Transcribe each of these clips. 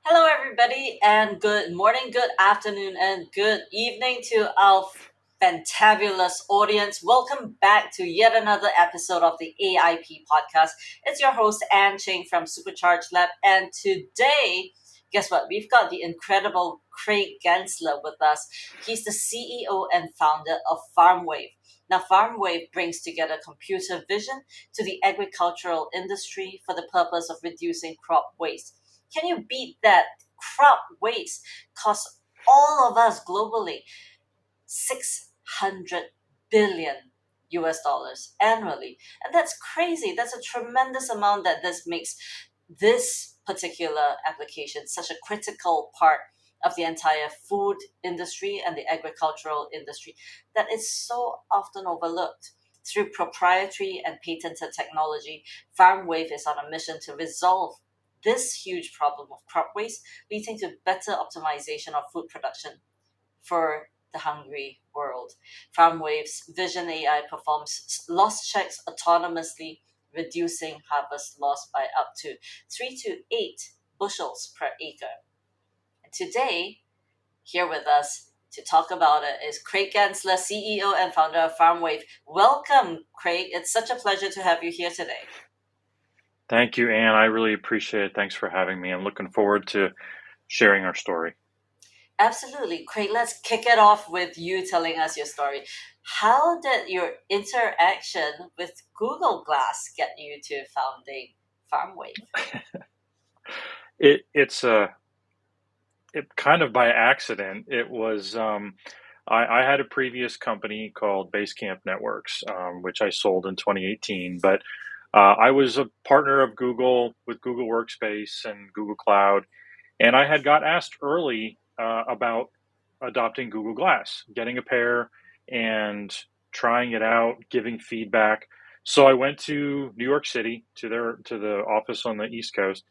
Hello, everybody, and good morning, good afternoon, and good evening to our fantabulous audience. Welcome back to yet another episode of the AIP podcast. It's your host, Cheng from SuperCharge Lab, and today, guess what? We've got the incredible Craig Ganssle with us. He's the CEO and founder of Farmwave. Now, Farmwave brings together computer vision to the agricultural industry for the purpose of reducing crop waste. Can you beat that? Crop waste costs all of us globally 600 billion US dollars annually. And that's crazy. That's a tremendous amount that this makes this particular application such a critical part of the entire food industry and the agricultural industry that is so often overlooked. Through proprietary and patented technology, FarmWave is on a mission to resolve this huge problem of crop waste, leading to better optimization of food production for the hungry world. FarmWave's Vision AI performs loss checks autonomously, reducing harvest loss by up to 3 to 8 bushels per acre. And today, here with us to talk about it is Craig Ganssle, CEO and founder of FarmWave. Welcome, Craig. It's such a pleasure to have you here today. Thank you, Anne. I really appreciate it. Thanks for having me. I'm looking forward to sharing our story. Absolutely. Craig, let's kick it off with you telling us your story. How did your interaction with Google Glass get you to founding FarmWave? It kind of by accident. It was I had a previous company called Basecamp Networks, which I sold in 2018. But I was a partner of Google with Google Workspace and Google Cloud, and I had got asked early about adopting Google Glass, getting a pair and trying it out, giving feedback. So I went to New York City to the office on the East Coast,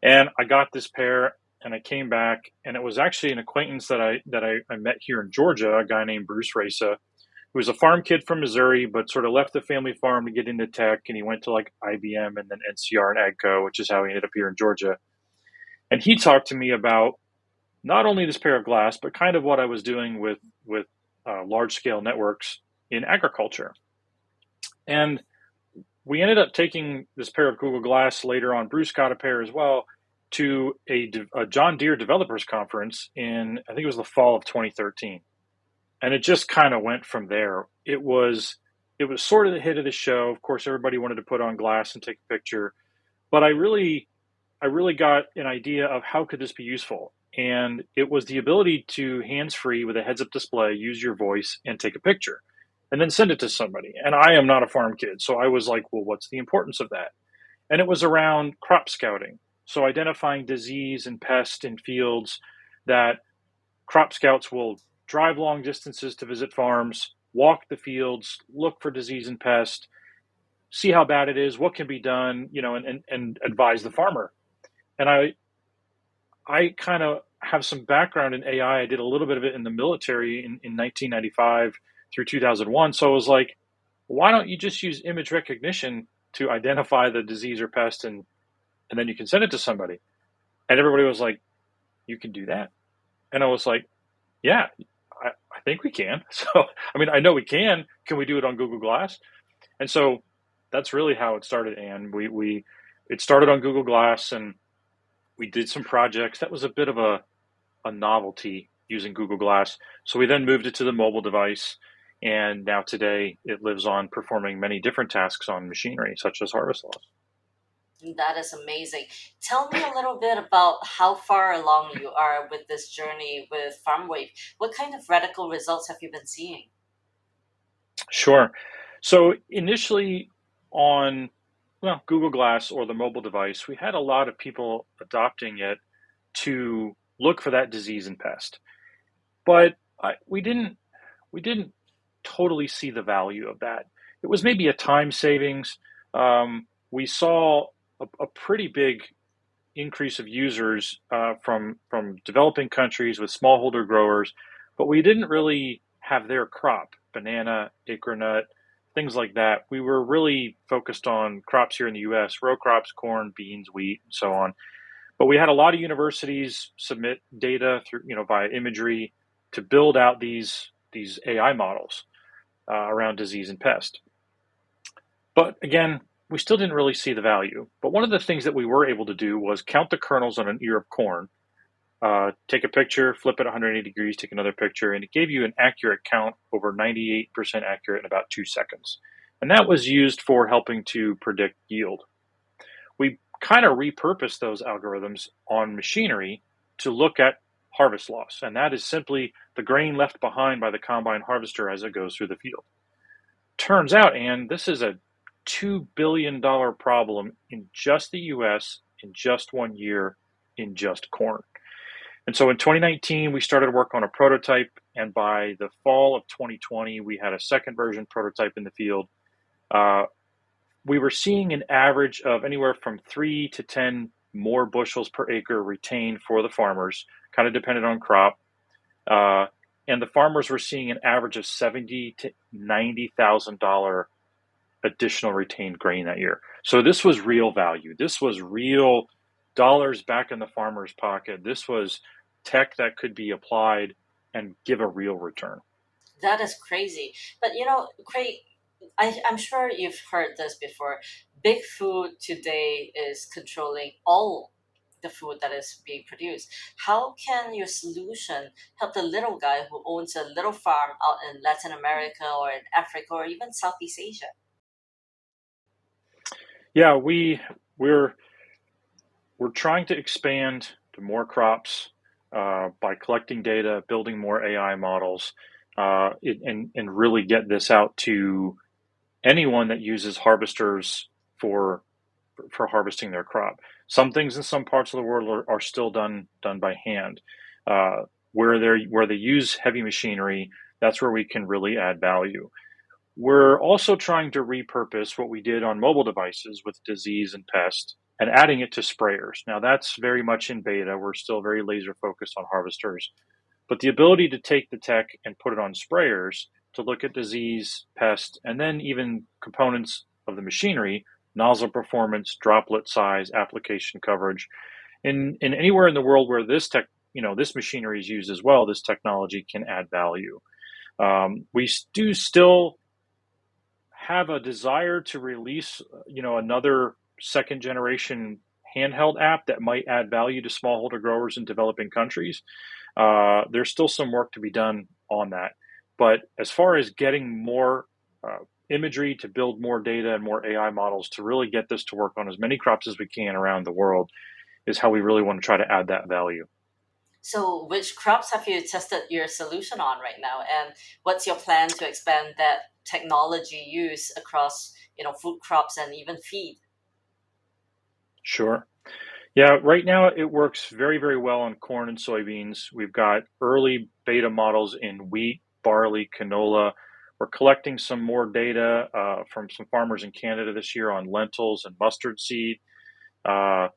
and I got this pair. And I came back, and it was actually an acquaintance that I met here in Georgia, a guy named Bruce Raisa, who was a farm kid from Missouri, but sort of left the family farm to get into tech, and he went to like IBM and then NCR and AGCO, which is how he ended up here in Georgia. And he talked to me about not only this pair of glass, but kind of what I was doing with large scale networks in agriculture. And we ended up taking this pair of Google Glass later on. Bruce got a pair as well to a John Deere developers conference in, I think it was the fall of 2013. And it just kind of went from there. It was sort of the hit of the show. Of course, everybody wanted to put on glass and take a picture, but I really got an idea of how could this be useful. And it was the ability to hands-free with a heads-up display, use your voice and take a picture and then send it to somebody. And I am not a farm kid. So I was like, well, what's the importance of that? And it was around crop scouting. So identifying disease and pest in fields that crop scouts will drive long distances to visit farms, walk the fields, look for disease and pest, see how bad it is, what can be done, and advise the farmer. And I kind of have some background in AI. I did a little bit of it in the military in 1995 through 2001. So I was like, why don't you just use image recognition to identify the disease or pest, and then you can send it to somebody? And everybody was like, you can do that. And I was like, yeah, I think we can. So, I mean, I know we can. Can we do it on Google Glass? And so that's really how it started. And it started on Google Glass, and we did some projects. That was a bit of a novelty using Google Glass. So we then moved it to the mobile device. And now today it lives on performing many different tasks on machinery, such as harvest loss. That is amazing. Tell me a little bit about how far along you are with this journey with FarmWave. What kind of radical results have you been seeing? Sure. So initially on, well, Google Glass or the mobile device, we had a lot of people adopting it to look for that disease and pest. But we didn't totally see the value of that. It was maybe a time savings. We saw a pretty big increase of users from developing countries with smallholder growers, but we didn't really have their crop, banana, acre nut, things like that. We were really focused on crops here in the U.S., row crops, corn, beans, wheat, and so on. But we had a lot of universities submit data through, via imagery to build out these AI models around disease and pest. But again, we still didn't really see the value. But one of the things that we were able to do was count the kernels on an ear of corn, take a picture, flip it 180 degrees, take another picture, and it gave you an accurate count, over 98% accurate in about 2 seconds. And that was used for helping to predict yield. We kind of repurposed those algorithms on machinery to look at harvest loss, and that is simply the grain left behind by the combine harvester as it goes through the field. Turns out, and this is a $2 billion problem in just the US in just 1 year in just corn. And so in 2019, we started work on a prototype, and by the fall of 2020, we had a second version prototype in the field. We were seeing an average of anywhere from 3 to 10 more bushels per acre retained for the farmers, kind of dependent on crop. And the farmers were seeing an average of $70,000 to $90,000 additional retained grain that year. So this was real value. This was real dollars back in the farmer's pocket. This was tech that could be applied and give a real return. That is crazy. But Craig, I'm sure you've heard this before. Big food today is controlling all the food that is being produced. How can your solution help the little guy who owns a little farm out in Latin America or in Africa or even Southeast Asia? Yeah, we're we're trying to expand to more crops by collecting data, building more AI models, and really get this out to anyone that uses harvesters for for harvesting their crop. Some things in some parts of the world are still done by hand. Where they use heavy machinery, that's where we can really add value. We're also trying to repurpose what we did on mobile devices with disease and pest and adding it to sprayers. Now, that's very much in beta. We're still very laser focused on harvesters. But the ability to take the tech and put it on sprayers to look at disease, pest, and then even components of the machinery, nozzle performance, droplet size, application coverage, in anywhere in the world where this machinery is used as well, this technology can add value. We do still have a desire to release, another second generation handheld app that might add value to smallholder growers in developing countries. There's still some work to be done on that. But as far as getting more imagery to build more data and more AI models to really get this to work on as many crops as we can around the world is how we really want to try to add that value. So, which crops have you tested your solution on right now, and what's your plan to expand that technology use across, food crops and even feed? Sure. Yeah, right now it works very, very well on corn and soybeans. We've got early beta models in wheat, barley, canola. We're collecting some more data from some farmers in Canada this year on lentils and mustard seed. Uh,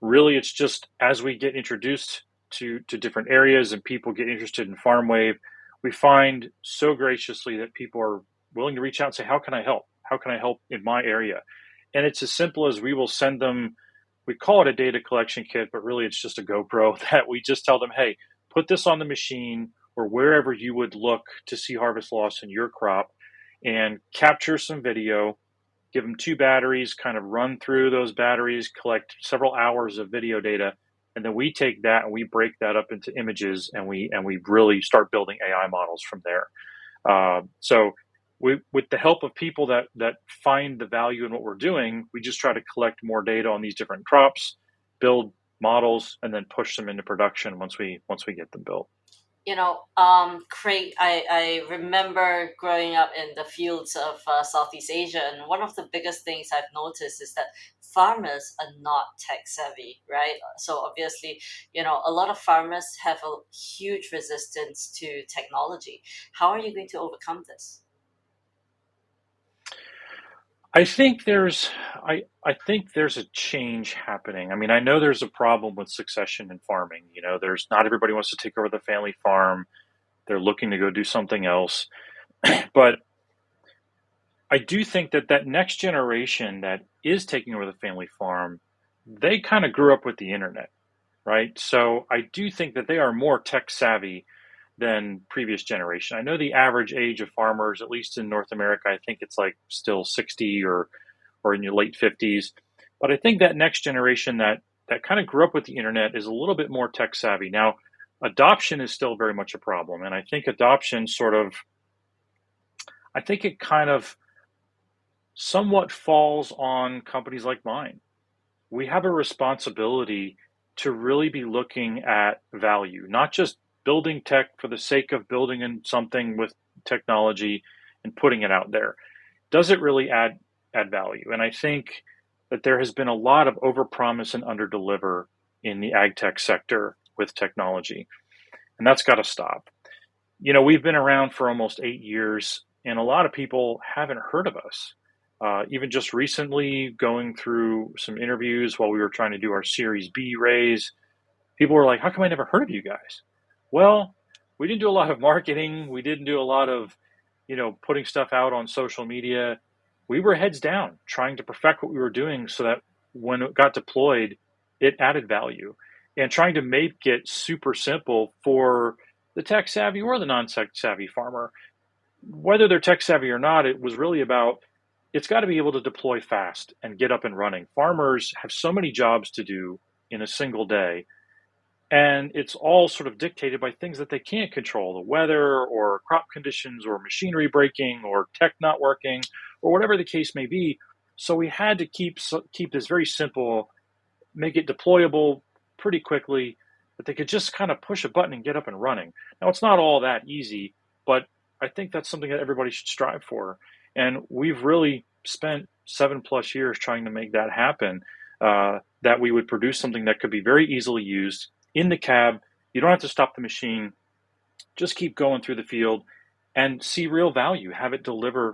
Really, it's just as we get introduced to different areas and people get interested in Farmwave, we find so graciously that people are willing to reach out and say, "How can I help? How can I help in my area?" And it's as simple as we will send them. We call it a data collection kit, but really it's just a GoPro that we just tell them, "Hey, put this on the machine or wherever you would look to see harvest loss in your crop, and capture some video, give them two batteries, kind of run through those batteries, collect several hours of video data, and then we take that and we break that up into images, and we really start building AI models from there. So with the help of people that find the value in what we're doing, we just try to collect more data on these different crops, build models, and then push them into production once we get them built. Craig, I remember growing up in the fields of Southeast Asia, and one of the biggest things I've noticed is that farmers are not tech savvy, right? So obviously, a lot of farmers have a huge resistance to technology. How are you going to overcome this? I think there's I think there's a change happening. I mean, I know there's a problem with succession in farming. There's not everybody wants to take over the family farm. They're looking to go do something else. But I do think that next generation that is taking over the family farm, they kind of grew up with the internet. right? So I do think that they are more tech savvy than previous generation. I know the average age of farmers, at least in North America, I think it's like still 60 or in your late 50s. But I think that next generation that kind of grew up with the internet is a little bit more tech savvy. Now, adoption is still very much a problem, and I think adoption sort of I think it kind of somewhat falls on companies like mine. We have a responsibility to really be looking at value, not just building tech for the sake of building in something with technology and putting it out there. Does it really add value? And I think that there has been a lot of overpromise and underdeliver in the ag tech sector with technology, and that's got to stop. We've been around for almost 8 years, and a lot of people haven't heard of us. Even just recently, going through some interviews while we were trying to do our Series B raise, people were like, "How come I never heard of you guys?" Well, we didn't do a lot of marketing. We didn't do a lot of, putting stuff out on social media. We were heads down trying to perfect what we were doing so that when it got deployed, it added value and trying to make it super simple for the tech savvy or the non tech savvy farmer. Whether they're tech savvy or not, it was really about it's got to be able to deploy fast and get up and running. Farmers have so many jobs to do in a single day, and it's all sort of dictated by things that they can't control, the weather or crop conditions or machinery breaking or tech not working or whatever the case may be. So we had to keep this very simple, make it deployable pretty quickly, that they could just kind of push a button and get up and running. Now, it's not all that easy, but I think that's something that everybody should strive for. And we've really spent 7+ years trying to make that happen, that we would produce something that could be very easily used in the cab. You don't have to stop the machine, just keep going through the field and see real value, have it deliver,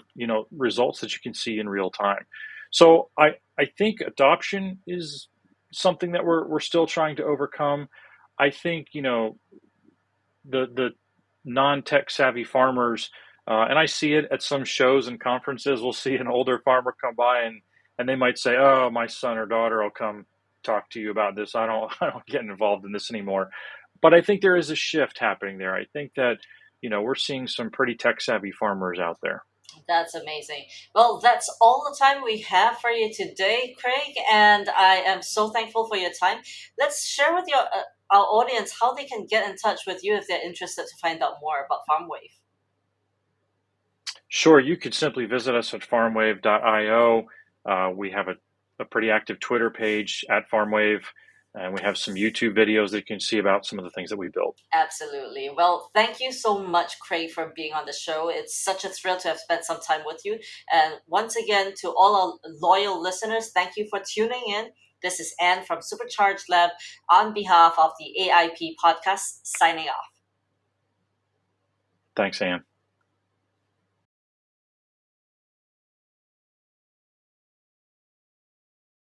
results that you can see in real time. So I think adoption is something that we're still trying to overcome. I think, the non-tech savvy farmers, and I see it at some shows and conferences. We'll see an older farmer come by and they might say, "Oh, my son or daughter will come talk to you about this. I don't I don't get involved in this anymore." But I think there is a shift happening there. I think that we're seeing some pretty tech savvy farmers out there. That's amazing. Well, that's all the time we have for you today, Craig, and I am so thankful for your time. Let's share with our audience how they can get in touch with you if they're interested to find out more about Farmwave. Sure, you could simply visit us at farmwave.io. We have a pretty active Twitter page at Farmwave, and we have some YouTube videos that you can see about some of the things that we built. Absolutely. Well, thank you so much, Craig, for being on the show. It's such a thrill to have spent some time with you. And once again, to all our loyal listeners, thank you for tuning in. This is Anne from SuperCharge Lab on behalf of the AIP podcast, signing off. Thanks, Anne.